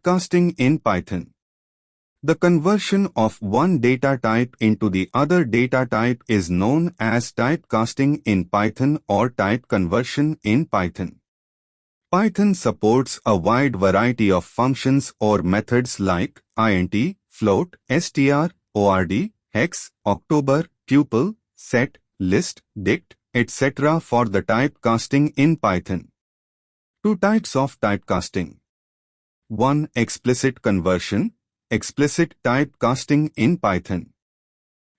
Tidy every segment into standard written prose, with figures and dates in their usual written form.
Typecasting in Python. The conversion of one data type into the other data type is known as typecasting in Python or type conversion in Python. Python supports a wide variety of functions or methods like int, float, str, ord, hex, october, tuple, set, list, dict, etc. for the typecasting in Python. Two types of typecasting. 1. Explicit conversion, explicit typecasting in Python.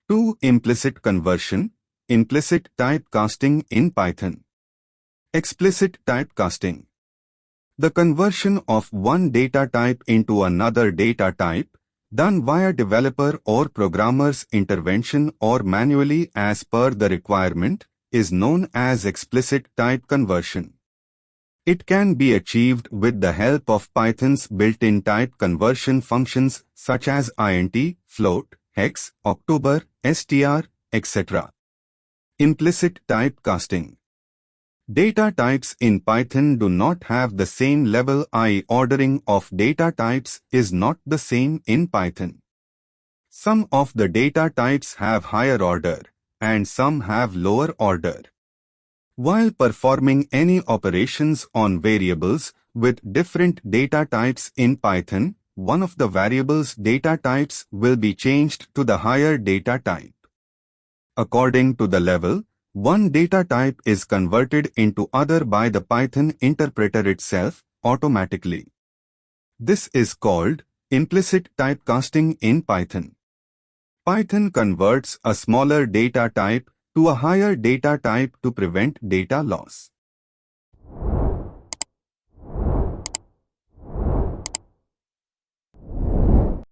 2. Implicit conversion, implicit typecasting in Python. Explicit typecasting. The conversion of one data type into another data type, done via developer or programmer's intervention or manually as per the requirement, is known as explicit type conversion. It can be achieved with the help of Python's built-in type conversion functions such as int, float, hex, october, str, etc. Implicit typecasting. Data types in Python do not have the same level. Ordering of data types is not the same in Python. Some of the data types have higher order, and some have lower order. While performing any operations on variables with different data types in Python, one of the variables' data types will be changed to the higher data type. According to the level, one data type is converted into other by the Python interpreter itself automatically. This is called implicit typecasting in Python. Python converts a smaller data type to a higher data type to prevent data loss.